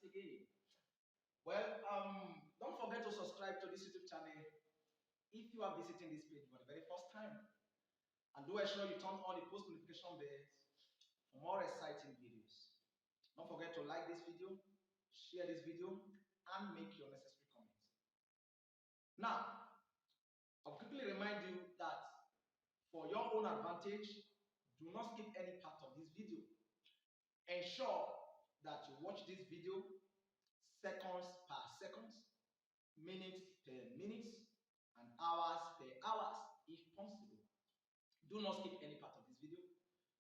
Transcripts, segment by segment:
again. Well, don't forget to subscribe to this YouTube channel if you are visiting this page for the very first time. And do ensure you turn on the post notification bells for more exciting videos. Don't forget to like this video, share this video, and make your necessary comments. Now, I'll quickly remind you that for your own advantage, do not skip any part of this video. Ensure that you watch this video seconds per seconds, minutes per minutes, and hours per hours if possible. Do not skip any part of this video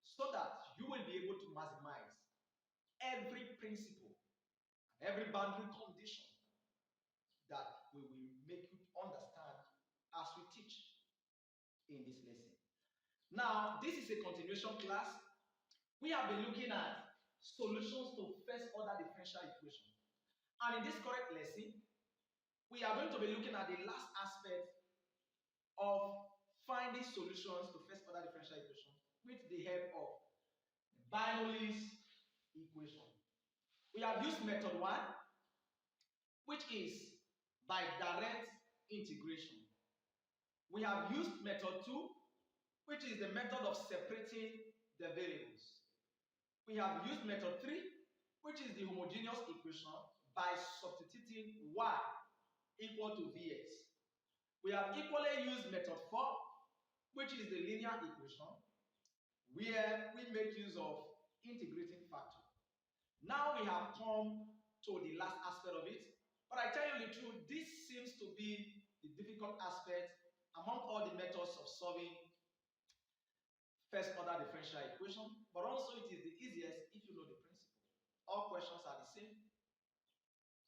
so that you will be able to maximize every principle and every boundary condition that we will make you understand as we teach in this lesson. Now, this is a continuation class. We have been looking at solutions to first order differential equations. And in this current lesson, we are going to be looking at the last aspect of finding solutions to first order differential equations with the help of Bernoulli's equation. We have used method 1, which is by direct integration. We have used method 2, which is the method of separating the variables. We have used method 3, which is the homogeneous equation by substituting y equal to vx. We have equally used method 4, which is the linear equation, where we make use of integrating factor. Now we have come to the last aspect of it, but I tell you the truth, this seems to be the difficult aspect among all the methods of solving first order differential equation, but also it is the easiest if you know the principle. All questions are the same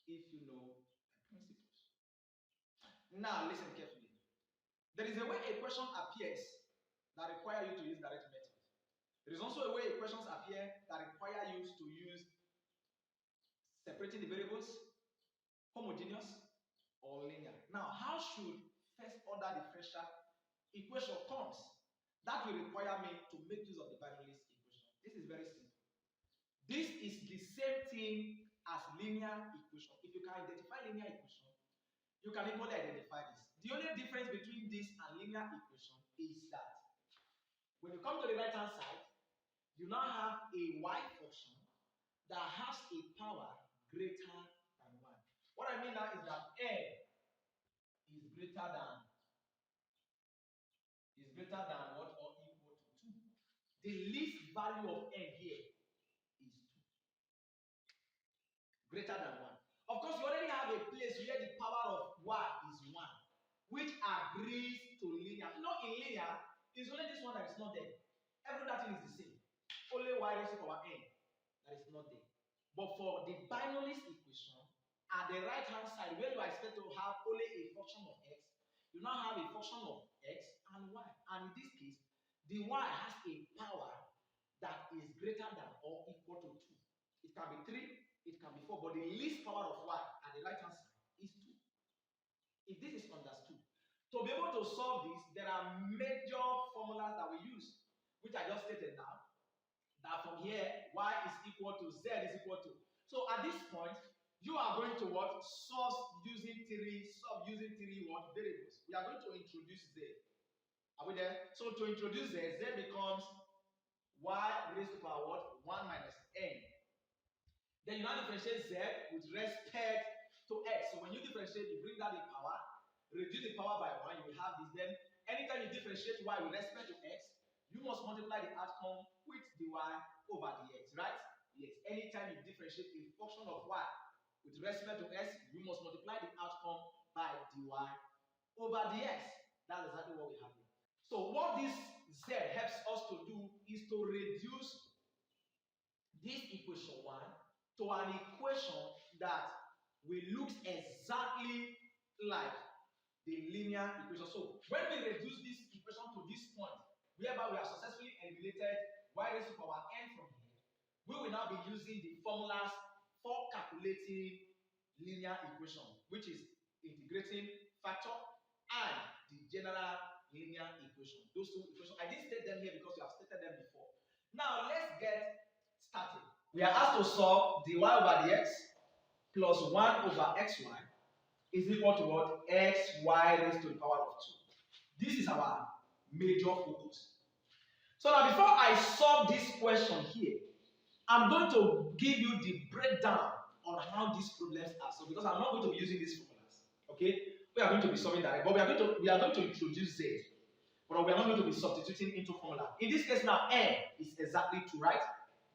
if you know the principles. Now listen carefully. There is a way a question appears that requires you to use direct method. There is also a way equations appear that require you to use separating the variables, homogeneous, or linear. Now, how should first order differential equation comes? That will require me to make use of the Bernoulli's equation. This is very simple. This is the same thing as linear equation. If you can identify linear equation, you can equally identify this. The only difference between this and linear equation is that when you come to the right hand side, you now have a y function that has a power greater than 1. What I mean now is that n is greater than what, or equal to 2. The least value of n here is 2. Greater than 1. Of course, you already have a place where the power of y is 1, which agrees to linear. You know, in linear, it's only this one that is not there. Every other thing is the same. Only y raised to the power n that is not there. But for the Bernoulli's equation, at the right hand side, where you are expected to have only a function of x, you now have a function of x and y. And in this case, the y has a power that is greater than or equal to 2. It can be 3, it can be 4, but the least power of y at the right hand side is 2. If this is understood, to be able to solve this, there are major formulas that we use, which I just stated now. That from here, y is equal to z is equal to. So at this point, you are going to what? Solve using three what? Variables. We are going to introduce z. Are we there? So to introduce z, z becomes y raised to the power what? 1 minus n. Then you now differentiate z with respect to x. So when you differentiate, you bring down the power, reduce the power by 1, you will have this. Then anytime you differentiate y with respect to x, you must multiply the outcome with the y over the x, right? Yes. Anytime you differentiate a function of y with respect to x, you must multiply the outcome by dy over the x. That's exactly what we have here. So what this z helps us to do is to reduce this equation 1 to an equation that will look exactly like the linear equation. So when we reduce this equation to this point, whereby we have successfully eliminated y raised to the power n from here, we will now be using the formulas for calculating linear equation, which is integrating factor and the general linear equation. Those two equations, I didn't state them here because we have stated them before. Now let's get started. We are asked to solve dy over dx plus 1 over xy is equal to what? Xy raised to the power of 2. This is our major focus. So now before I solve this question here, I'm going to give you the breakdown on how these problems are solved, because I'm not going to be using these formulas. Okay? We are going to be solving that, but we are going to introduce Z, but we are not going to be substituting into formula. In this case now, n is exactly 2, right?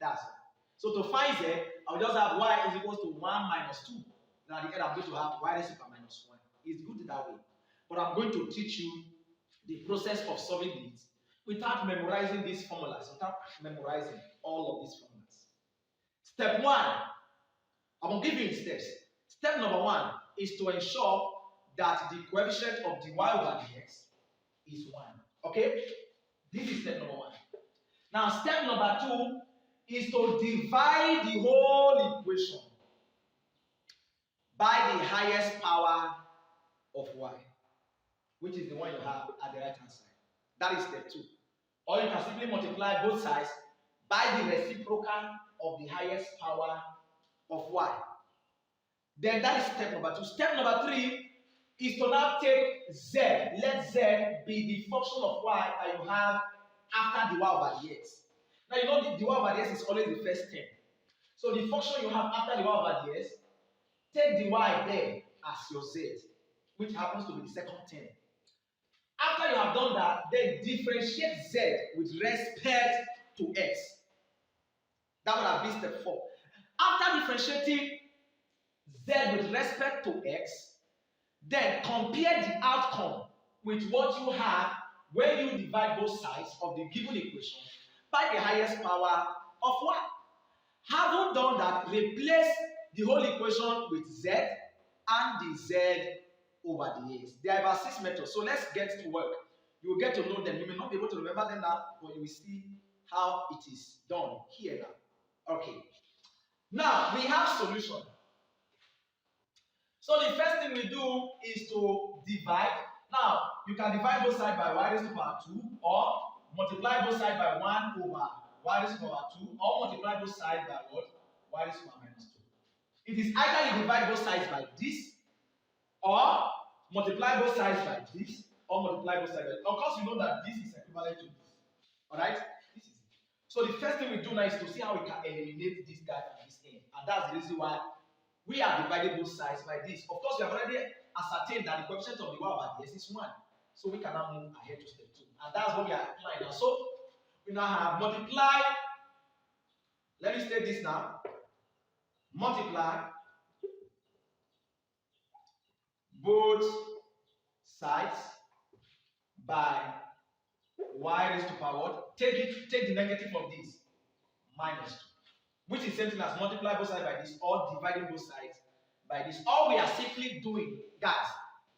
That's it. So to find Z, I'll just have y is equal to 1 minus 2. Now at the end, I'm going to have y raised to the power minus 1. It's good that way. But I'm going to teach you the process of solving these without memorizing these formulas, without memorizing all of these formulas. Step 1, I'm going to give you in steps. Step number 1 is to ensure that the coefficient of dy over dx is 1. Okay? This is step number 1. Now, step number 2 is to divide the whole equation by the highest power of y, which is the one you have at the right hand side. That is step 2. Or you can simply multiply both sides by the reciprocal of the highest power of y. Then that is step number 2. Step number 3 is to now take z. Let z be the function of y that you have after dy over dx. Now you know the dy over dx is always the first term. So the function you have after dy over dx, take dy there as your z, which happens to be the second term. After you have done that, then differentiate z with respect to x. That would have been step 4. After differentiating z with respect to x, then compare the outcome with what you have when you divide both sides of the given equation by the highest power of y. Having done that, replace the whole equation with z and the z over the x. There are about 6 methods, so let's get to work. You will get to know them. You may not be able to remember them now, but you will see how it is done here now. Okay. Now, we have solution. So the first thing we do is to divide. Now, you can divide both sides by y raised to the power 2, or multiply both sides by 1 over y raised to the power 2, or multiply both sides by what? Y raised to the power minus 2. It is either you divide both sides by this, or multiply both sides by this, or multiply both sides by this. Of course, you know that this is equivalent to this. Alright? This is it. So the first thing we do now is to see how we can eliminate this guy from this end. And that's the reason why we are dividing both sides by this. Of course, we have already ascertained that the coefficient of the y over dx is 1. So we can now move ahead to step 2. And that's what we are applying now. So we now have multiply. Let me state this now. Multiply both sides by y raised to the power. Take the negative of this, minus 2. Which is same thing as multiply both sides by this, or dividing both sides by this. All we are simply doing, guys,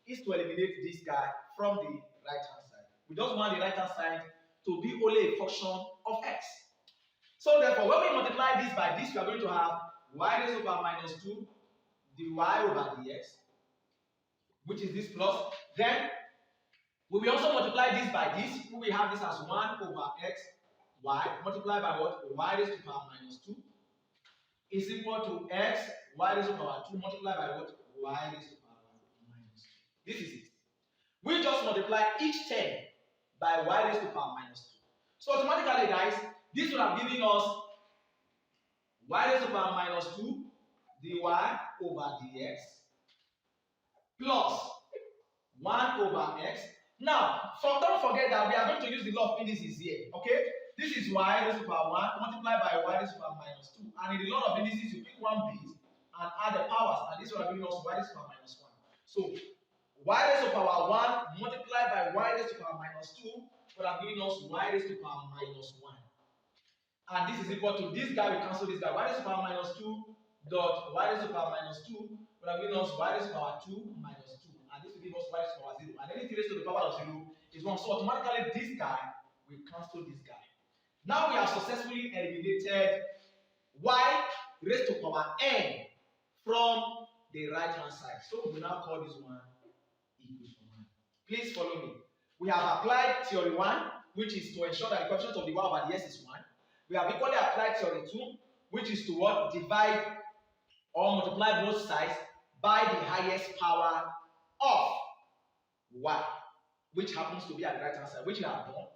is to eliminate this guy from the right hand side. We just want the right hand side to be only a function of x. So therefore, when we multiply this by this, we are going to have y raised to the power minus 2 dy over dx, which is this plus. Then we will also multiply this by this. We will have this as 1 over x y multiplied by what? Y raised to the power minus 2 is equal to x y raised to the power 2 multiplied by what? Y raised to the power minus 2. This is it. We just multiply each term by y raised to the power minus 2. So automatically, guys, this would have given us y raised to the power minus 2 dy over dx plus 1 over x. Now, don't forget that we are going to use the law of indices here. Okay? This is y raised to the power 1 multiplied by y raised to the power minus 2. And in the law of indices, you pick one base and add the powers. And this will have given us y raised to the power minus 1. So, y raised to the power 1 multiplied by y raised to the power minus 2 will have given us y raised to the power minus 1. And this is equal to this guy, we cancel this guy. Y raised to the power minus 2 dot y raised to the power minus 2 will have given us y raised to the power 2 minus 2. And this will give us y raised to the power 0. And anything raised to the power of 0 is 1. So automatically this guy will cancel this guy. Now we have successfully eliminated y raised to the power n from the right hand side. So we will now call this one equation 1. Please follow me. We have applied theory 1, which is to ensure that the coefficient of the y over the s is 1. We have equally applied theory 2, which is to what? Divide or multiply both sides by the highest power of y, which happens to be at the right hand side, which we have done.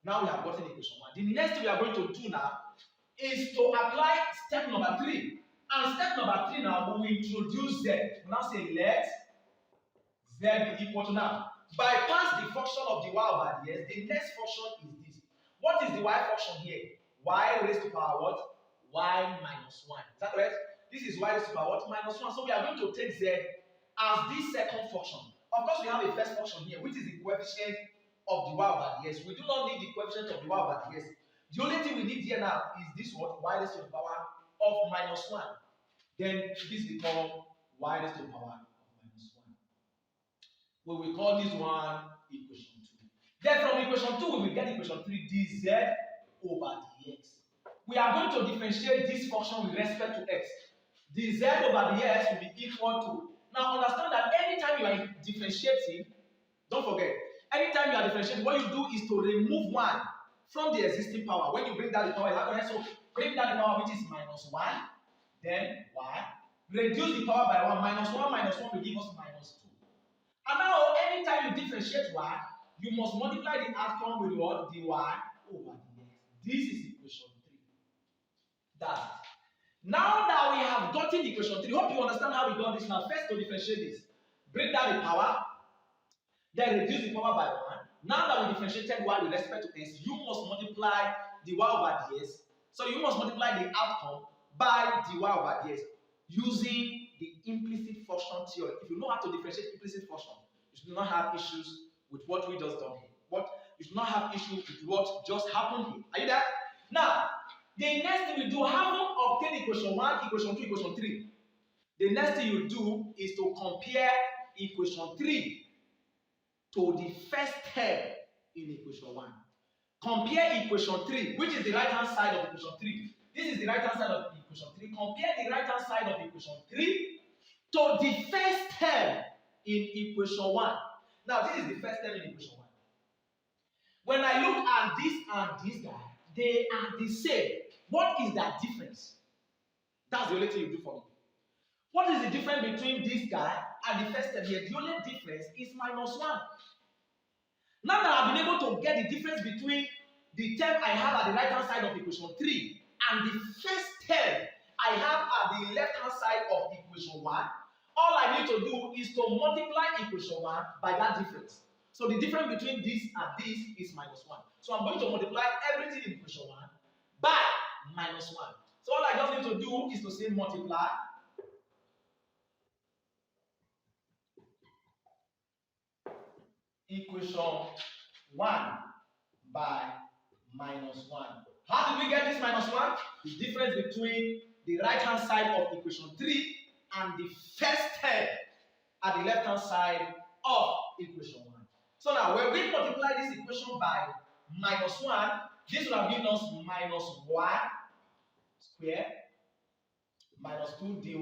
Now we have gotten equation 1. The next thing we are going to do now is to apply step number 3. And step number 3 now, we will introduce z. We now say let z be equal to now. Bypass the function of the y over the s. The next function is this. What is the y function here? Y raised to power what? Y minus 1. Is that correct? This is y raised to power what? Minus 1. So we are going to take z as this second function. Of course, we have a first function here, which is the coefficient of the y over the s. We do not need the coefficient of the y over the s. The only thing we need here now is this what? Y raised to the power of minus 1. Then this becomes y raised to the power of minus 1. We will call this one equation 2. Then from equation 2, we will get equation 3 dz over dx. We are going to differentiate this function with respect to x. Dz over dx will be equal to. Now understand that anytime you are differentiating, don't forget, anytime you are differentiating, what you do is to remove 1 from the existing power. When you bring down the power, you have to so bring down the power which is minus 1, then y. Reduce the power by 1. Minus 1 minus 1 will give us minus 2. And now anytime you differentiate y, you must multiply the outcome with what? Dy over dx. This is equation 3. That's it. Now that we have gotten equation 3, hope you understand how we got this now. First, to differentiate this, bring down the power, then reduce the power by 1. Now that we differentiated y with respect to s, you must multiply dy over ds. So you must multiply the outcome by dy over ds using the implicit function theory. If you know how to differentiate implicit function, you should not have issues with what we just done here. You should not have issues with what just happened here. Are you there? Now, the next thing we do, having obtained equation 1, equation 2, equation 3, the next thing you do is to compare equation 3 to the first term in equation 1. Compare equation 3, which is the right hand side of equation 3. This is the right hand side of equation 3. Compare the right hand side of equation 3 to the first term in equation 1. Now, this is the first term in equation 1. When I look at this and this guy, they are the same. What is that difference? That's the only thing you do for me. What is the difference between this guy and the first term here? The only difference is minus 1. Now that I've been able to get the difference between the term I have at the right hand side of equation 3 and the first term I have at the left hand side of equation 1, all I need to do is to multiply equation 1 by that difference. So the difference between this and this is minus 1. So I'm going to multiply everything in equation 1 by minus 1. So all I just need to do is to say multiply equation 1 by minus 1. How did we get this minus 1? The difference between the right hand side of equation 3 and the first term at the left hand side of equation 1. So now when we multiply this equation by minus 1, this will have given us minus y squared minus 2 dy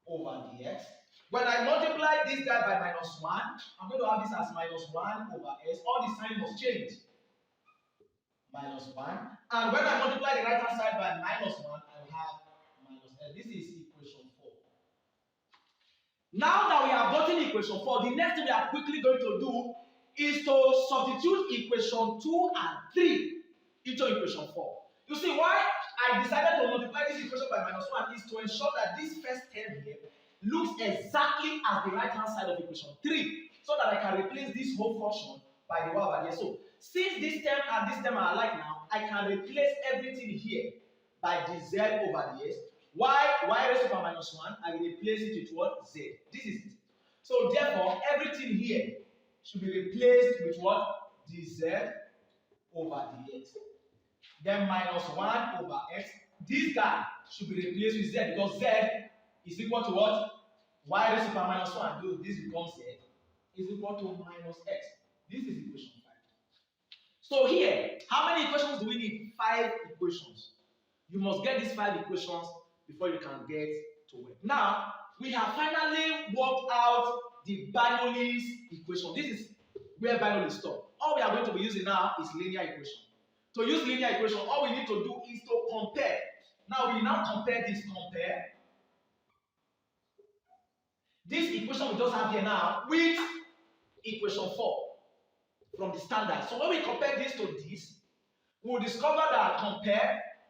over dx. When I multiply this guy by minus 1, I'm going to have this as minus 1 over s. All the sign must change. Minus 1. And when I multiply the right hand side by minus 1, I will have minus s. This is equation 4. Now that we have gotten equation 4, the next thing we are quickly going to do is to substitute equation 2 and 3 into equation 4. You see why I decided to multiply this equation by minus 1 is to ensure that this first term here looks exactly as the right hand side of equation 3, so that I can replace this whole function by the y over here. So since this term and this term are alike now, I can replace everything here by the z over the s. Y raised to power minus 1, I will replace it with what? Z. This is it. So therefore, everything here should be replaced with what? dz over dx. Then minus 1 over x. This guy should be replaced with z because z is equal to what? Y raised to power minus 1. So this becomes z is equal to minus x. This is equation 5. So here, how many equations do we need? 5 equations. You must get these 5 equations before you can get to work. Now, we have finally worked out the Bernoulli's equation. This is where Bernoulli stopped. All we are going to be using now is linear equation. To use linear equation, all we need to do is to compare. Now we now compare this. Compare this equation we just have here now with equation 4 from the standard. So when we compare this to this, we will discover that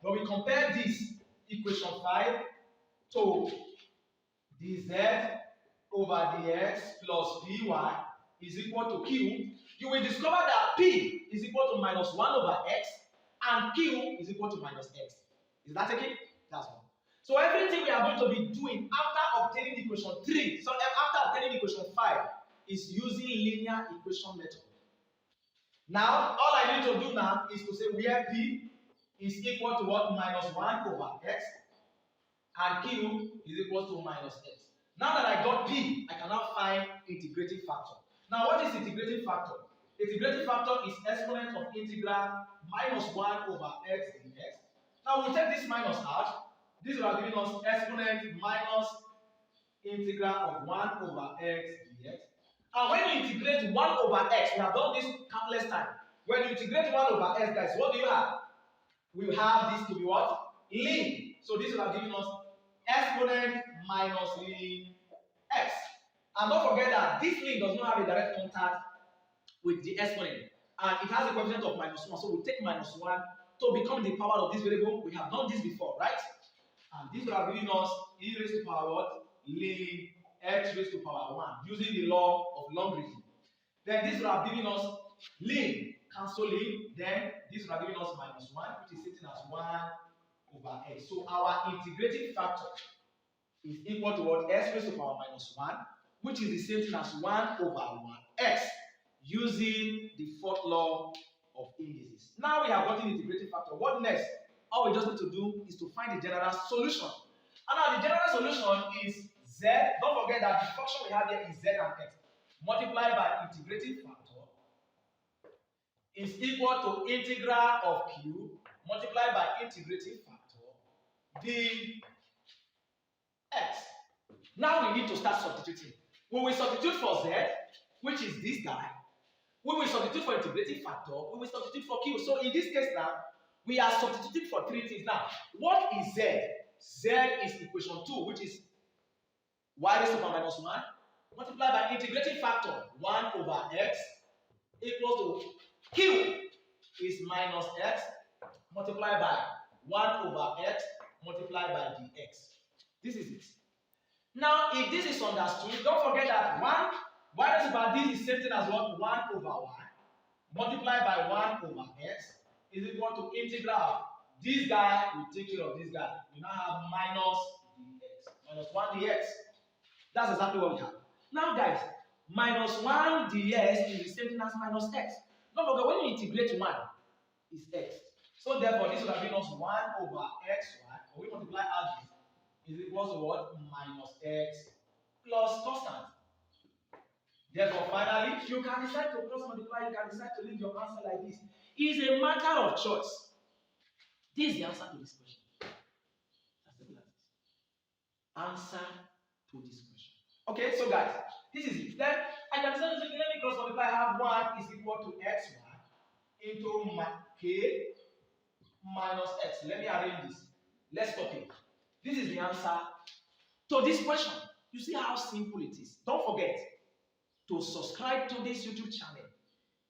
when we compare this equation 5 to dz over dx plus dy is equal to q, you will discover that p is equal to minus 1 over x and q is equal to minus x. Is that okay? That's one. So everything we are going to be doing after obtaining equation 3, so after obtaining equation 5, is using linear equation method. Now, all I need to do now is to say where p is equal to what? Minus 1 over x, and q is equal to minus x. Now that I got p, I can now find integrating factor. Now, what is integrating factor? Integrating factor is exponent of integral minus 1 over x dx. Now, we take this minus out. This will have given us exponent minus integral of 1 over x dx. And when you integrate 1 over x, we have done this countless times. When you integrate 1 over x, guys, what do you have? We have this to be what? Ln. So this will have given us exponent minus ln x. And don't forget that this ln does not have a direct contact with the exponent. And it has a coefficient of minus 1. So we take minus 1 to become the power of this variable. We have done this before, right? And this will have given us e raised to power what? Ln x raised to power 1 using the law of logarithm. Then this will have given us ln, cancel ln, then this will have given us minus 1, which is sitting as 1 over x. So our integrating factor is equal to what? X raised to power minus 1, which is the same thing as 1 over 1 x, using the fourth law of indices. Now we have gotten integrating factor. What next? All we just need to do is to find the general solution. And now the general solution is z. Don't forget that the function we have here is z and x multiplied by integrating factor is equal to integral of q multiplied by integrating factor dx. Now we need to start substituting. We will substitute for z, which is this guy. We will substitute for integrating factor. We will substitute for q. So in this case now, we are substituting for three things. Now, what is z? Z is equation 2, which is y raised to power minus 1 multiplied by integrating factor 1 over x equals to q is minus x multiplied by 1 over x multiplied by dx. This is it. Now, if this is understood, don't forget that y raised to power this is same thing as what? 1 over y multiplied by 1 over x is equal to integral. This guy will take care of this guy. We now have minus dx, minus 1 dx. That's exactly what we have. Now, guys, minus 1 dx is the same thing as minus x. Don't forget, when you integrate 1, is x. So, therefore, this will have been us 1 over xy. When we multiply out this, is equal to what? Minus x plus constant. Therefore, finally, you can decide to cross multiply, you can decide to leave your answer like this. It is a matter of choice. This is the answer to this question. That's the answer to this question. Okay, so guys, this is it. Then I can decide to say, let me cross multiply. I have 1 is equal to xy into k minus x. Let me arrange this. Let's copy it. This is the answer to this question. You see how simple it is. Don't forget to subscribe to this YouTube channel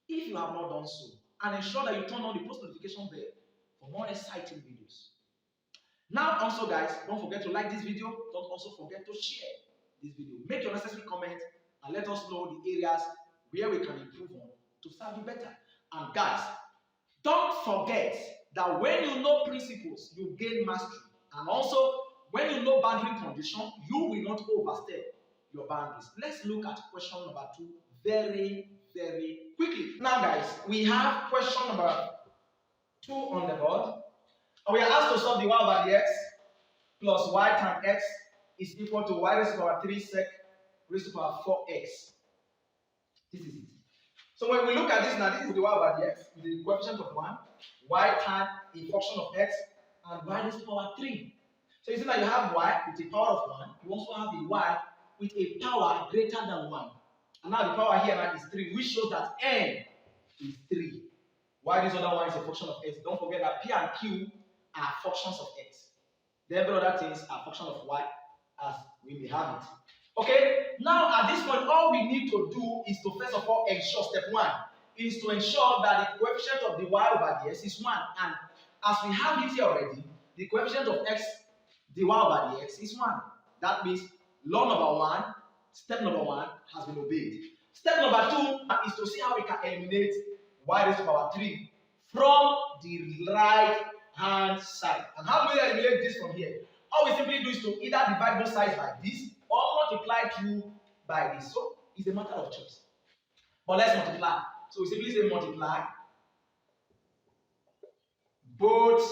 if you have not done so, and ensure that you turn on the post notification bell for more exciting videos. Now also guys, don't forget to like this video. Don't also forget to share this video. Make your necessary comment and let us know the areas where we can improve on to serve you better. And guys, don't forget that when you know principles, you gain mastery. And also, when you know boundary condition, you will not overstep your boundaries. Let's look at question number 2 very, very quickly. Now guys, we have question number 2 on the board. And we are asked to solve the y over the x plus y times x is equal to y raised to power 3 sec raised to power 4x. This is it. So when we look at this now, this is the y over the x with the coefficient of 1, y times a function of x, and y raised to power 3. So you see that you have y with a power of 1, you also have the y with a power greater than 1. And now the power here now is 3, which shows that n is 3. Why this other one is a function of x? Don't forget that p and q are functions of x. The every other things are function of y, as we may have it. Okay, now at this point, all we need to do is to first of all ensure, step one, is to ensure that the coefficient of the y over the x is 1. And as we have it here already, the coefficient of x, dy over the x is 1. That means law number 1, step number 1 has been obeyed. Step number 2 is to see how we can eliminate y raised to the power 3 from the right hand side. And how do we eliminate this from here? All we simply do is to either divide both sides by this or multiply 2 by this. So it's a matter of choice. But let's multiply. So we simply say multiply both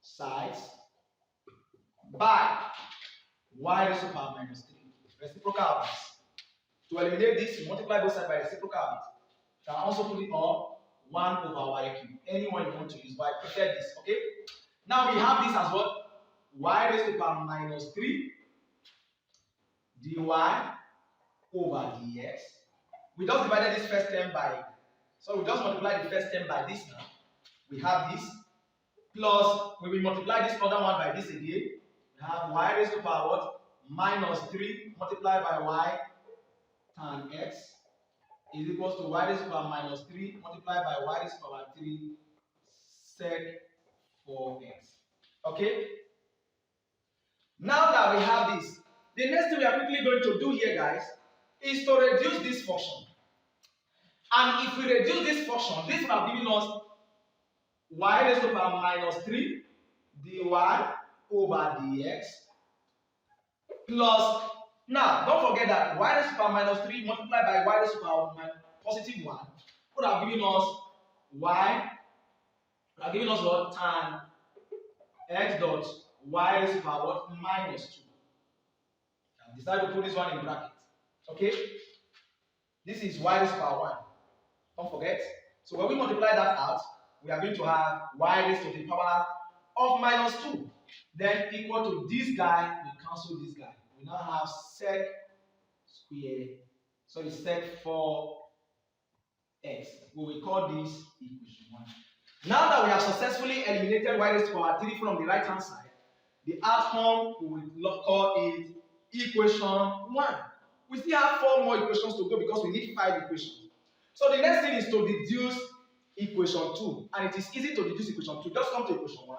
sides by y raised to the power minus 3. Reciprocal of this. To eliminate this, you multiply both sides by reciprocal of it. You can also put it on 1 over y cubed. Anyone you want to use, but I prefer this. Okay? Now we have this as what? Y raised to the power minus 3 dy over dx. We just divided this first term by, so we just multiply the first term by this now. We have this, plus when we multiply this other one by this again, we have y raised to the power what? Minus 3 multiplied by y tan x is equals to y raised to the power minus 3 multiplied by y raised to the power 3 sec 4x. Okay? Now that we have this, the next thing we are quickly going to do here, guys, is to reduce this function. And if we reduce this function, this will have given us y raised to the power minus 3 dy over dx plus, now don't forget that y raised to the power minus 3 multiplied by y raised to the power positive 1 would have given us y, would have given us what? Tan x dot y raised to the power what? Minus 2. I decided to put this one in bracket. Okay? This is y raised to the power 1. Don't forget. So when we multiply that out, we are going to have y raised to the power of minus 2. Then equal to this guy, we cancel this guy. We now have sec square, sorry, sec 4x. We will call this equation 1. Now that we have successfully eliminated y raised to the power 3 from the right hand side, the outcome we will call it equation 1. We still have 4 more equations to go because we need 5 equations. So the next thing is to deduce equation 2. And it is easy to deduce equation 2. Just come to equation 1.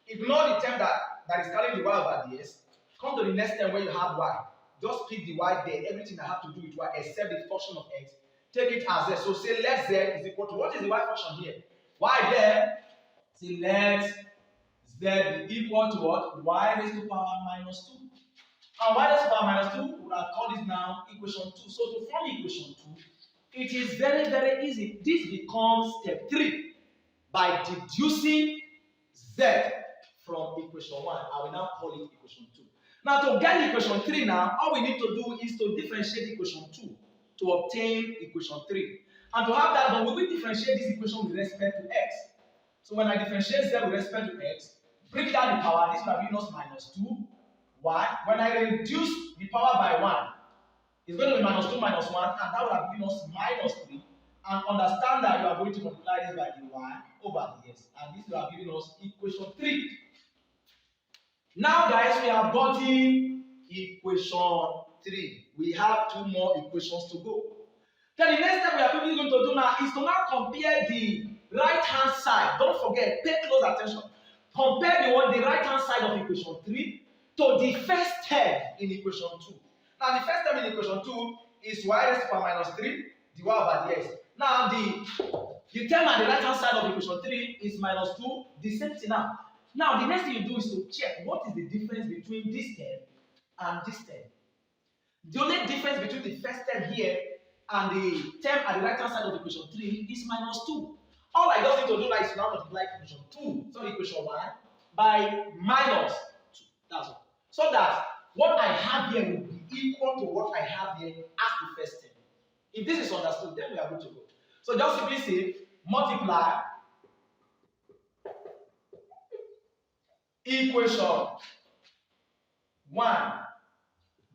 Ignore the term that is carrying the y over ds. Come to the next term where you have y. Just pick the y there. Everything I have to do with y except the function of x. Take it as z. So say let z is equal to, what is the y function here? Y there. Say let z be equal to what? Y raised to the power minus 2. And y raised to the power minus 2, we would have called this now equation 2. So to form equation 2, it is very, very easy. This becomes step 3 by deducing z from equation 1. I will now call it equation 2. Now to get equation 3 now, all we need to do is to differentiate equation 2 to obtain equation 3. And to have that done, we will differentiate this equation with respect to x. So when I differentiate z with respect to x, break down the power, this will be minus 2. Why? When I reduce the power by 1, it's going to be minus 2 minus 1, and that would have given us minus 3. And understand that you are going to multiply this by the y over the x. And this will have given us equation 3. Now, guys, we have gotten equation 3. We have 2 more equations to go. Then the next thing we are quickly going to do now is to now compare the right-hand side. Don't forget, pay close attention. Compare the right-hand side of equation 3 to the first term in equation 2. Now, the first term in equation 2 is y raised to the power minus 3 dy over dx. Now, the term on the right-hand side of equation 3 is minus 2, the same thing now. Now, the next thing you do is to check what is the difference between this term and this term. The only difference between the first term here and the term at the right-hand side of equation 3 is minus 2. All I just need to do now is to now multiply equation 2, sorry, equation 1, by minus 2. That's all. So that what I have here will be equal to what I have here as the first term. If this is understood, then we are good to go. So just simply say multiply equation 1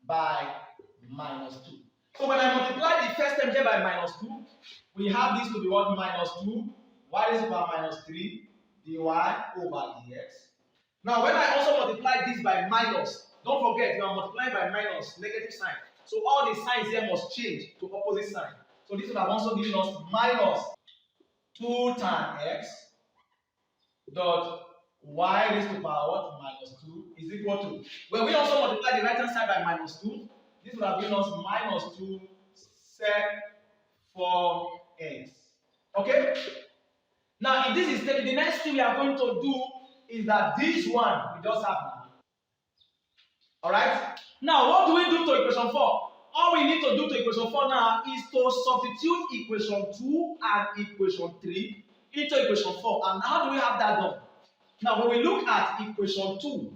by minus 2. So when I multiply the first term here by minus 2, we have this to be what? Minus 2, y raised to the power minus 3, dy over dx. Now when I also multiply this by minus, Don't forget, you are multiplying by minus, negative sign. So all the signs here must change to opposite sign. So this would have also given us minus 2 tan x dot y raised to power what? Minus 2 is equal to. When we also multiply the right hand side by minus 2, this would have given us minus 2 sec 4x. Okay? Now, if this is taken, the next thing we are going to do is that this one we just have now. Alright? Now, what do we do to equation 4? All we need to do to equation 4 now is to substitute equation 2 and equation 3 into equation 4. And how do we have that done? Now, when we look at equation 2,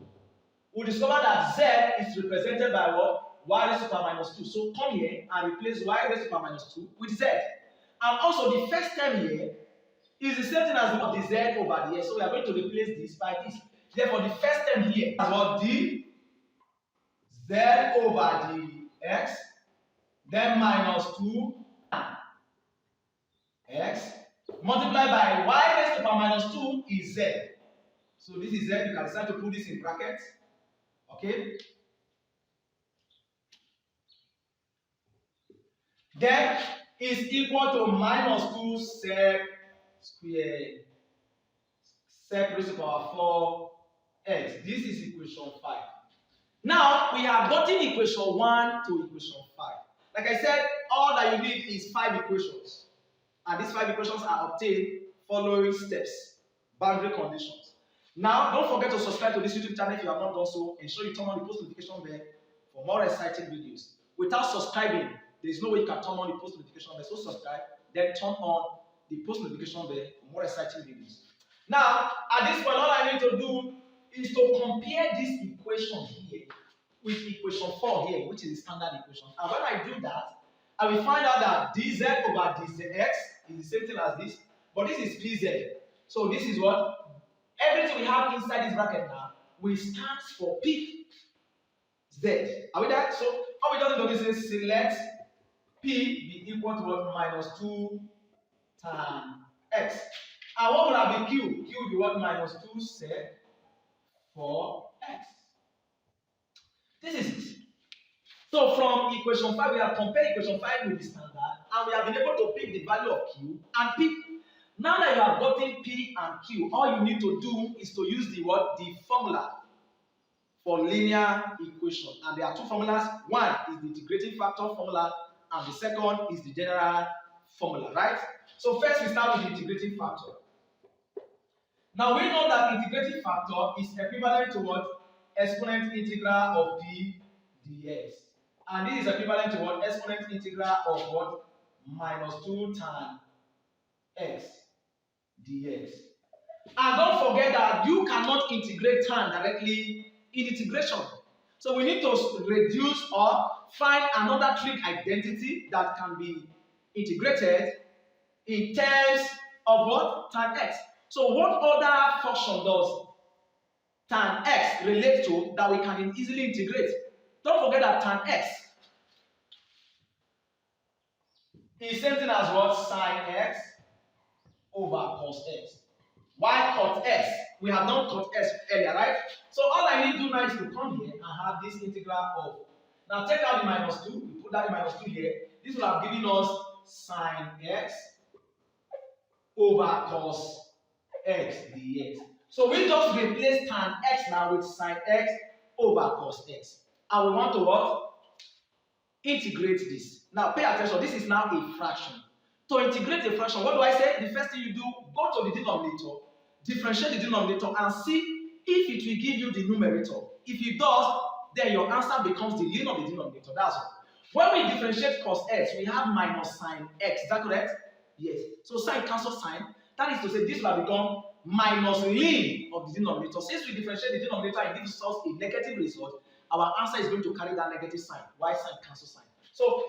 we discover that z is represented by what? Y raised to power minus 2. So come here and replace y raised to power minus 2 with z. And also the first term here is the same thing as what the z over here. So we are going to replace this by this. Therefore, the first term here is what d z over the x, then minus 2 x multiplied by y raised to power minus 2 is z. So this is z. You can decide to put this in brackets. Okay. Then is equal to minus 2 sec squared sec raised to power 4 x. This is equation 5. Now we have gotten equation 1 to equation 5. Like I said, all that you need is 5 equations. And these 5 equations are obtained following steps, boundary conditions. Now, don't forget to subscribe to this YouTube channel if you have not done so. Ensure you turn on the post notification bell for more exciting videos. Without subscribing, there is no way you can turn on the post notification bell. So subscribe, then turn on the post notification bell for more exciting videos. Now, at this point, all I need to do is to compare this equation here with equation 4 here, which is the standard equation. And when I do that, I will find out that dz over dz is the same thing as this, but this is pz. So this is what? Everything we have inside this bracket now will stand for p z. Are we there? So all we just need to do is select p be equal to what? Minus 2 tan x. And what would have been q? Q will be what? Minus 2 sec 4x. This is it. So from equation 5, we have compared equation 5 with the standard, and we have been able to pick the value of q and p. Now that you have gotten p and q, all you need to do is to use the what? The formula for linear equation. And there are 2 formulas. One is the integrating factor formula, and the second is the general formula, right? So first we start with the integrating factor. Now we know that integrating factor is equivalent to what? Exponent integral of p dx. And this is equivalent to what? Exponent integral of what? Minus 2 tan x dx. And don't forget that you cannot integrate tan directly in integration. So we need to reduce or find another trig identity that can be integrated in terms of what? Tan x. So what other function does tan x relate to that we can easily integrate? Don't forget that tan x is same thing as what? Sin x over cos x. Why cot x? We have done cot x earlier, right? So all I need to do now is to come here and have this integral of. Now take out the minus 2. We put that minus 2 here. This will have given us sin x over cos x dx. So we just replace tan x now with sin x over cos x. And we want to what? Integrate this. Now pay attention. This is now a fraction. To integrate a fraction, what do I say? The first thing you do, go to the denominator, differentiate the denominator, and see if it will give you the numerator. If it does, then your answer becomes the ln of the denominator. That's all. When we differentiate cos x, we have minus sin x. Is that correct? Yes. So sin cancels sin. That is to say, this will have become minus ln of the denominator. Since we differentiate the denominator and gives us a negative result, our answer is going to carry that negative sign. Why sin cancels sin? So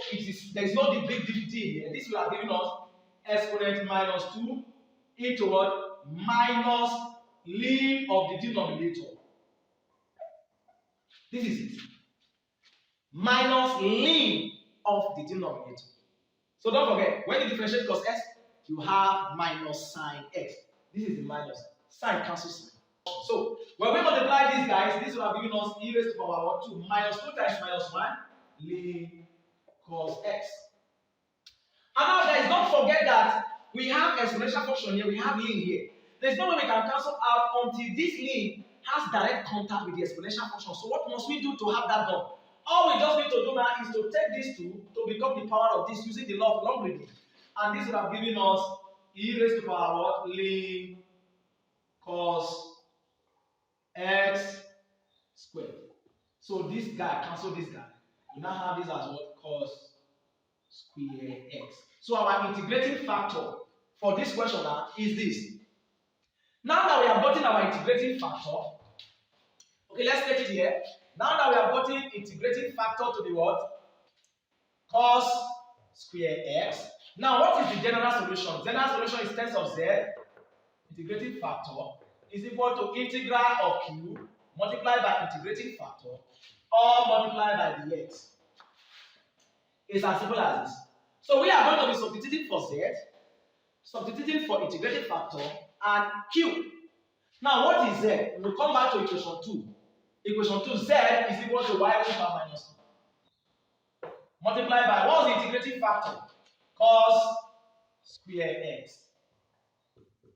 there is no big deal here. This will have given us exponent minus 2 into what? Minus ln of the denominator. This is it. Minus ln of the denominator. So don't forget, when you differentiate cos x, you have minus sin x. This is the minus. Sin cancels sin. So when we multiply these guys, this will have given us e raised to the power what? 2 minus 2 times minus 1 ln cos x. And now guys, don't forget that we have exponential function here, we have ln here. There's no way we can cancel out until this ln has direct contact with the exponential function. So what must we do to have that done? All we just need to do now is to take these two to become the power of this using the law of logarithm. And this would have given us e raised to the power what? Ln cos x squared. So this guy cancel this guy. We now have this as what? Cos square x. So our integrating factor for this question now is this. Now that we have gotten our integrating factor, okay, let's take it here. Now that we have gotten integrating factor to the what? Cos square x. Now what is the general solution? General solution is tens of z. Integrating factor is equal to integral of q multiplied by integrating factor or multiplied by the x. It's as simple as this. So we are going to be substituting for z, substituting for integrating factor and q. Now what is z? We'll come back to equation 2. Equation 2, z is equal to y raised to the power minus 2. Multiplied by, what is the integrating factor? Cos square x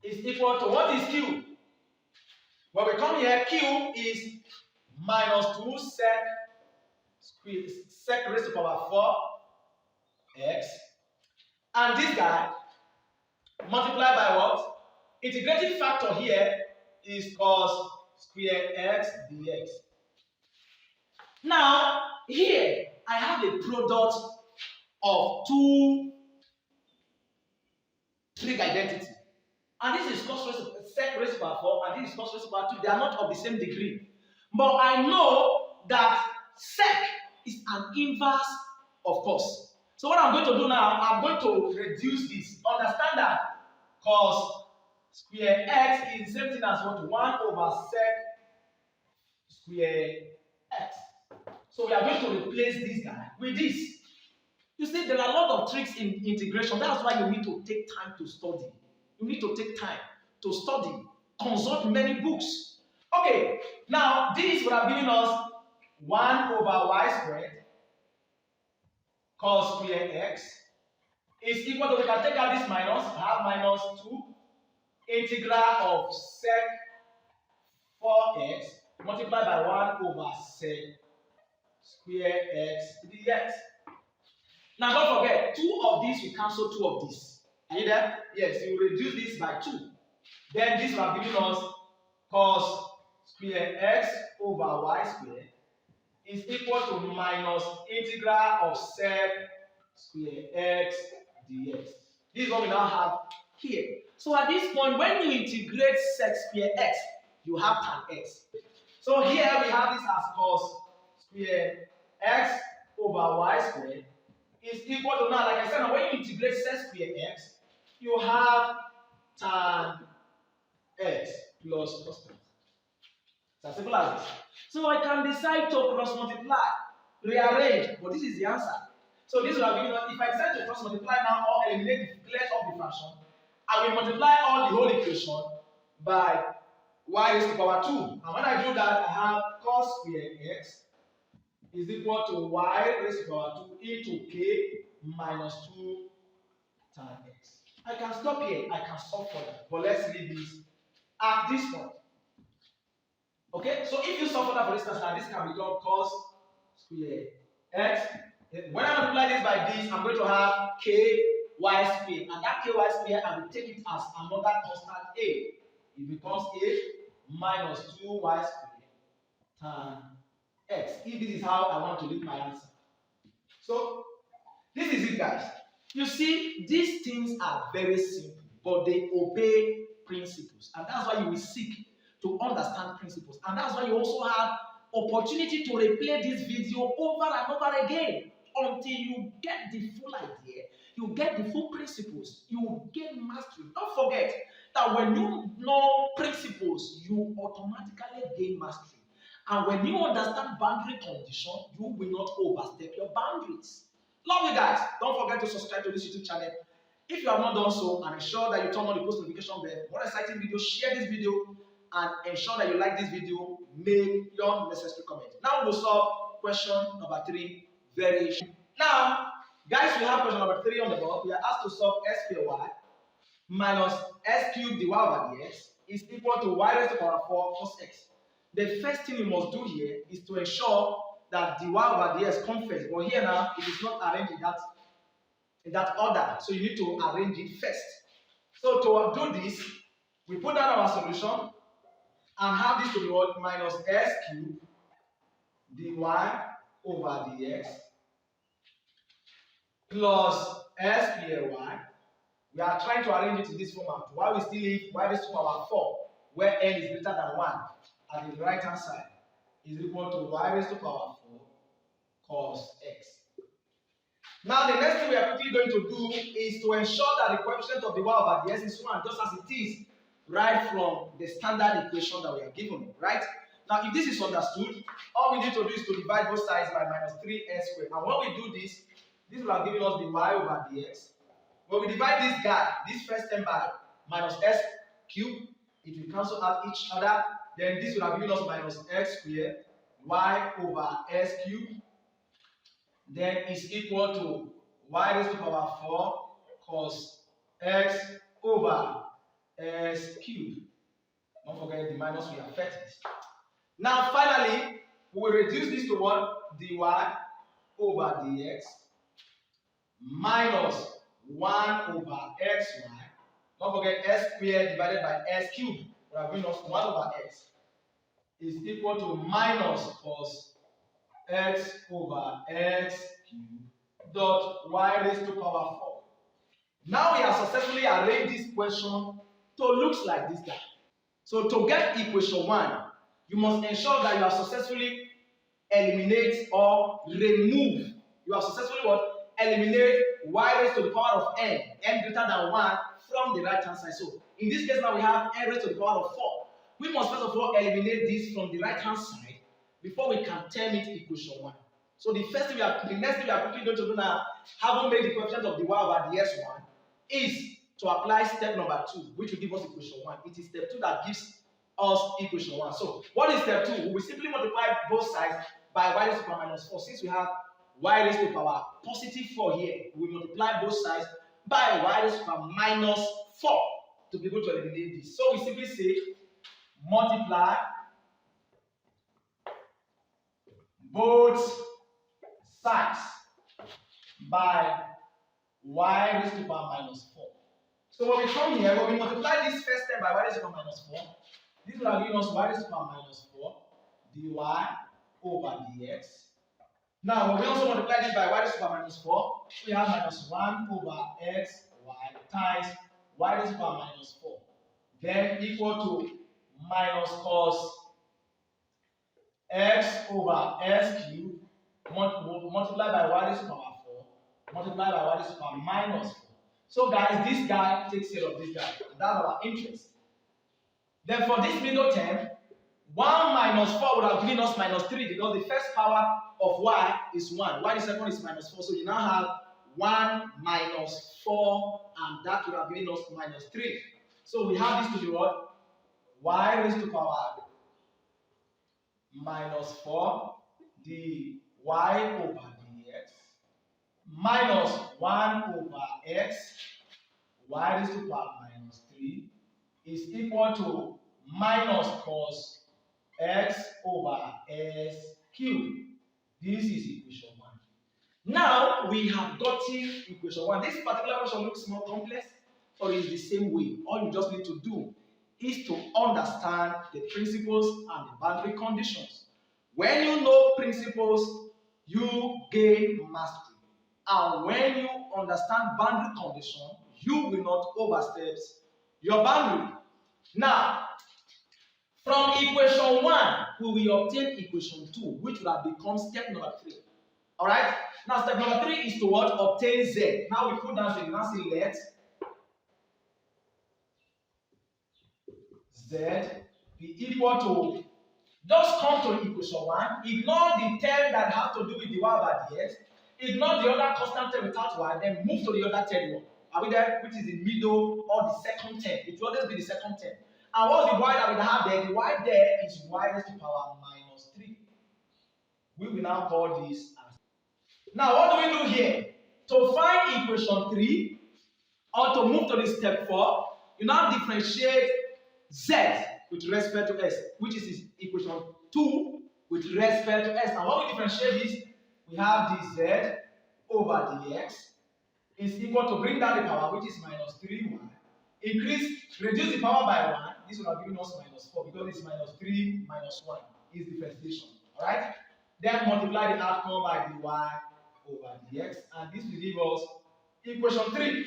is equal to, what is q? When we come here, q is minus 2 sec raised to the power 4 x. And this guy multiplied by what? Integrating factor here is cos square x dx. Now, here I have a product of two trig identity. And this is cos sec raised to the power 4 and this is cos raised to the power 2. They are not of the same degree. But I know that sec is an inverse of cos. So what I'm going to do now, I'm going to reduce this. Understand that cos square x is the same thing as what? 1 over sec square x. So we are going to replace this guy with this. You see, there are a lot of tricks in integration. That's why you need to take time to study. You need to take time to study, consult many books. Okay, now this would have given us 1 over y squared cos square x is equal to, we can take out this minus, have minus 2 integral of sec 4x multiplied by 1 over sec square x dx. Now don't forget, 2 of these will cancel 2 of these. Are you there? Yes, you will reduce this by 2. Then this will have given us cos square x over y squared is equal to minus integral of sec square x dx. This is what we now have here. So at this point, when you integrate sec square x, you have tan x. So here we have this as cos square x over y squared is equal to, now like I said, now when you integrate sec square x, you have tan x plus constant. It's as simple as this. So I can decide to cross multiply, rearrange, but this is the answer. So this will have given us, if I decide to cross multiply now or eliminate the left of the fraction, I will multiply all the whole equation by y raised to the power 2. And when I do that, I have cos square x is equal to y raised to the power 2 into k minus 2 tan x. I can stop here, I can solve further, but let's leave this at this point. Okay, so if you solve further, for instance, now this can become cos square x. When I multiply this by this, I'm going to have k y squared, and that ky squared, I will take it as another constant a. It becomes a minus 2y squared tan x. If this is how I want to leave my answer. So this is it, guys. You see, these things are very simple, but they obey principles, and that's why you will seek to understand principles, and that's why you also have opportunity to replay this video over and over again until you get the full idea, you get the full principles, you gain mastery. Don't forget that when you know principles, you automatically gain mastery, and when you understand boundary condition, you will not overstep your boundaries. Love you guys. Don't forget to subscribe to this YouTube channel. If you have not done so, and ensure that you turn on the post notification bell. More exciting videos, share this video and ensure that you like this video. Make your necessary comment. Now we'll solve question number 3 very short. Now, guys, we have question number 3 on the board. We are asked to solve s squared y minus s cubed dy over dx is equal to y raised to the power 4 plus x. The first thing you must do here is to ensure that dy over dx comes first. But here now, it is not arranged in that order. So you need to arrange it first. So to do this, we put down our solution and have this to be what? Minus s cubed dy over dx plus s squared y. We are trying to arrange it in this format. Why we still leave y raised to power 4, where n is greater than 1 at the right hand side, is equal to y raised to power 4 cos x. Now the next thing we are quickly going to do is to ensure that the coefficient of the y over the s is 1, just as it is right from the standard equation that we are given, right? Now if this is understood, all we need to do is to divide both sides by minus 3s squared. And when we do this, this will have given us the y over dx. When we divide this guy, this first term by minus s cubed, it will cancel out each other. Then this will have given us minus x squared y over s cubed. Then is equal to y raised to power 4 cos x over s cubed. Don't forget the minus will affect it. Now finally, we will reduce this to what? Dy over dx minus 1 over xy. Don't forget s squared divided by s cubed. We are going to 1 over x is equal to minus cos x over x cubed dot y raised to power 4. Now we have successfully arranged this question to look like this guy. So to get equation 1, you must ensure that you have successfully eliminate or remove. You have successfully what? Eliminate y raised to the power of n greater than 1 from the right hand side. So in this case now we have n raised to the power of 4. We must first of all eliminate this from the right hand side before we can term it equation 1. So the next thing we are quickly going to do now, having made the coefficient of the y over the s1, is to apply step number 2, which will give us equation 1. It is step 2 that gives us equation 1. So what is step 2? We will simply multiply both sides by y raised to power minus 4. Since we have y raised to power positive 4 here, we multiply both sides by y raised to power minus 4 to be able to eliminate this. So we simply say multiply both sides by y raised to power minus 4. So when we come here, when we multiply this first term by y raised to power minus 4, this will have given us y raised to power minus 4 dy over dx. Now, when we also multiply this by y raised to power minus 4, we have minus 1 over x y times y raised to power minus 4. Then equal to minus cos x over s cubed multiplied by y raised to power 4 multiplied by y raised to power minus 4. So guys, this guy takes care of this guy. And that's our interest. Then for this middle term, 1 minus 4 would have given us minus 3 because the first power of y is 1. Y the second is minus 4. So you now have 1 minus 4 and that would have given us minus 3. So we have this to be what? Y raised to power minus 4 dy over dx minus 1 over x y raised to power minus 3 is equal to minus cos x over s cubed. This is equation 1. Now we have gotten equation 1. This particular question looks more complex, but it's the same way. All you just need to do is to understand the principles and the boundary conditions. When you know principles, you gain mastery. And when you understand boundary condition, you will not overstep your boundary. Now, from equation 1, we will obtain equation 2, which will have become step number 3. Alright? Now, step number 3 is to what? Obtain z. Now we put down z. Now say let z be equal to, just come to equation 1, ignore the term that has to do with the y over dx, ignore the other constant term without y, then move to the other third one. Are we there? Which is the middle or the second term. It will always be the second term. And what's the y that we have there? The y there is y raised to power minus 3. We will now call this as. Now, what do we do here? To find equation 3, or to move to the step 4, you now differentiate z with respect to s, which is equation 2 with respect to s. And when we differentiate this, we have dz over dx is equal to bring down the power, which is minus 3y. Reduce the power by 1. This will have given us minus 4 because it's minus 3 minus 1 is differentiation. Alright? Then multiply the outcome by dy over dx, and this will give us equation 3.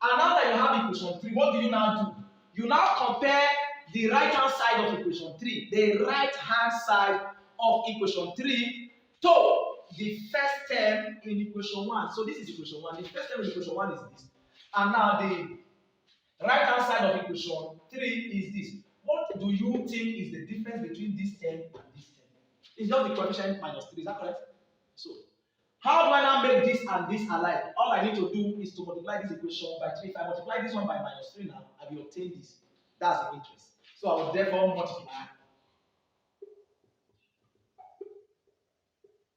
And now that you have equation 3, what do you now do? You now compare the right hand side of equation 3, the right hand side of equation 3 to the first term in equation 1. So this is equation 1. The first term in equation 1 is this. And now the right hand side of equation 3 is this. What do you think is the difference between this term and this term? It's just the coefficient minus 3. Is that correct? So, how do I now make this and this alike? All I need to do is to multiply this equation by 3. If I multiply this one by minus 3 now, I will obtain this. That's the interest. So I will therefore multiply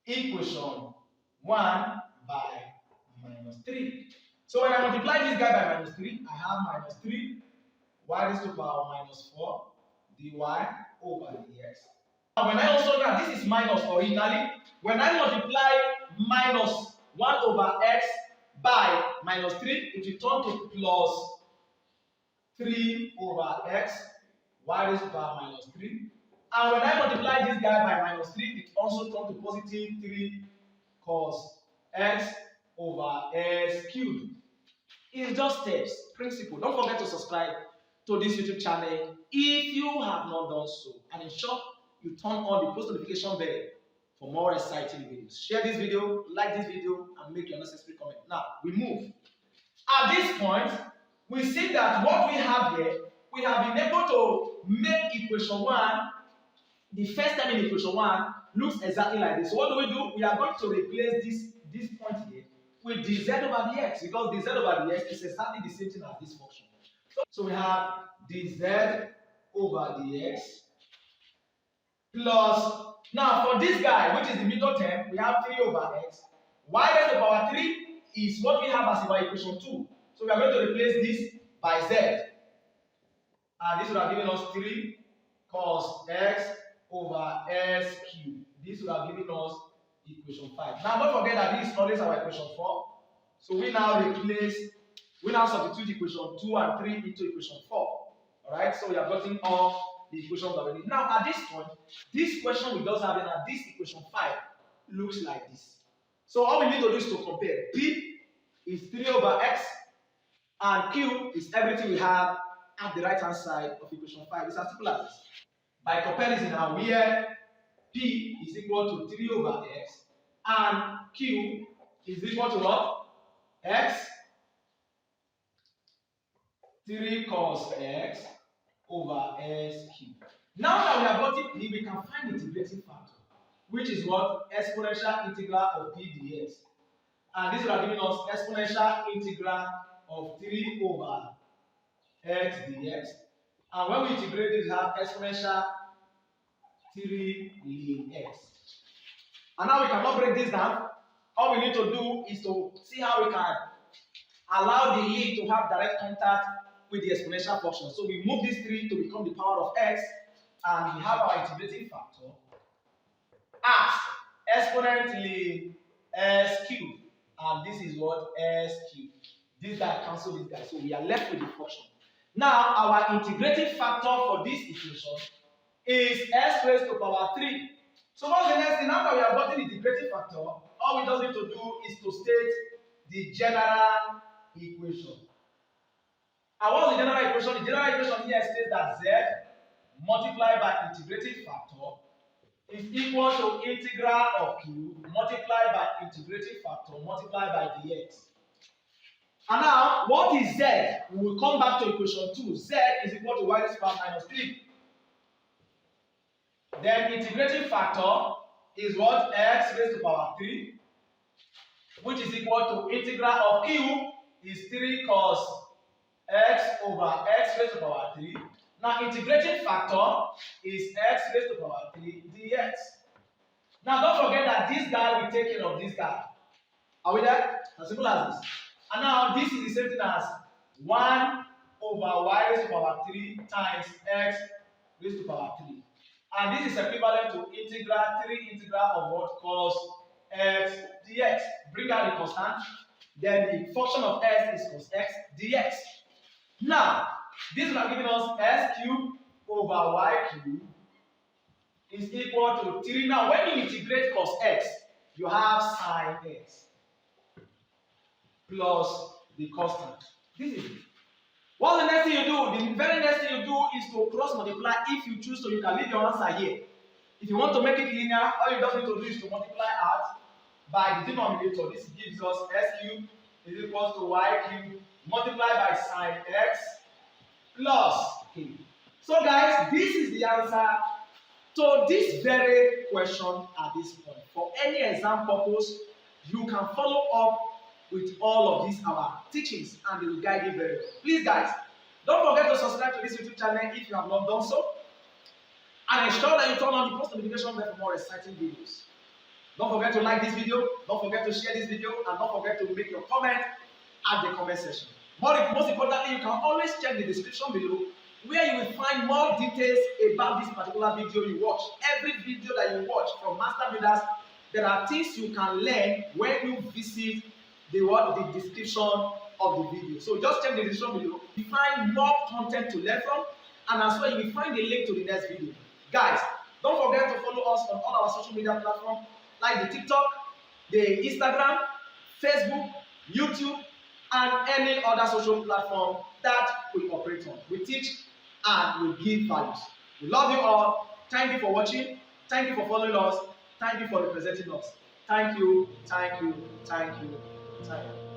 equation 1 by minus 3. So when I multiply this guy by minus 3, I have minus 3 y raised to power minus 4 dy over dx. Now when I also get, this is minus originally. When I multiply minus 1 over x by minus 3, it will turn to plus 3 over x y raised to power minus 3. And when I multiply this guy by minus 3, it also turns to positive 3 cos x over s cubed. It's just steps, principle. Don't forget to subscribe to this YouTube channel if you have not done so. And ensure you turn on the post notification bell for more exciting videos. Share this video, like this video, and make your necessary comment. Now, we move. At this point, we see that what we have here, we have been able to make equation 1, the first term in equation 1 looks exactly like this. So what do? We are going to replace this point here with dz over dx, because dz over dx is exactly the same thing as this function. So we have dz over dx plus, now for this guy, which is the middle term, we have 3 over x. Y raised to power 3 is what we have as our equation 2. So we are going to replace this by z. And this would have given us 3 cos x over s cubed. This would have given us equation 5. Now don't forget that this is always our equation 4. So we now substitute equation 2 and 3 into equation 4. Alright, so we have gotten all the equations already. Now at this point, this question we just have in this equation 5 looks like this. So all we need to do is to compare. P is 3 over x and Q is everything we have at the right hand side of equation 5. It's as simple as this. By comparison now, where P is equal to 3 over x and Q is equal to what? X 3 cos x over s cubed. Now that we have gotten P, we can find the integrating factor, which is what? Exponential integral of P dx. And this will have given us exponential integral of 3 over x dx. And when we integrate this, we have exponential 3 ln x. And now we cannot break this down. All we need to do is to see how we can allow the ln to have direct contact with the exponential function. So we move this 3 to become the power of x, and we have our integrating factor as exponent ln s cubed. And this is what? S cubed. This guy cancel this guy. So we are left with the function. Now our integrating factor for this equation is s raised to power 3. So what's the next thing? Now that we have gotten the integrating factor, all we just need to do is to state the general equation. And what's the general equation? The general equation here states that z multiplied by integrating factor is equal to integral of q multiplied by integrating factor multiplied by dx. And now, what is z? We will come back to equation 2. Z is equal to y raised to power minus 3. Then integrating factor is what? X raised to power 3, which is equal to integral of q is 3 cos x over x raised to power 3 Now integrating factor is x raised to the power 3 dx. Now don't forget that this guy will take care of this guy. Are we there? As simple as this. And now this is the same thing as 1 over y raised to the power 3 times x raised to the power 3. And this is equivalent to integral 3 integral of what cos x dx. Bring out the constant. Then the function of s is cos x dx. Now, this will have given us s cubed over y cubed is equal to 3. Now, when you integrate cos x, you have sin x plus the constant. This is it. What's the next thing you do? The very next thing you do is to cross multiply if you choose to. You can leave your answer here. If you want to make it linear, all you just need to do is to multiply out by the denominator. This gives us s cubed is equal to y cubed multiplied by sin x plus k. So guys, this is the answer to this very question at this point. For any exam purpose, you can follow up with all of these our teachings and they will guide you very well. Please guys, don't forget to subscribe to this YouTube channel if you have not done so. And ensure that you turn on the post notification bell for more exciting videos. Don't forget to like this video, don't forget to share this video, and don't forget to make your comment at the comment section. Most importantly, you can always check the description below where you will find more details about this particular video you watch. Every video that you watch from Master Builders, there are things you can learn when you visit the description of the video. So just check the description below. You find more content to learn from, and as well you will find the link to the next video. Guys, don't forget to follow us on all our social media platforms like the TikTok, the Instagram, Facebook, YouTube, and any other social platform that we operate on. We teach and we give values. We love you all. Thank you for watching. Thank you for following us. Thank you for representing us. Thank you, thank you, thank you, thank you.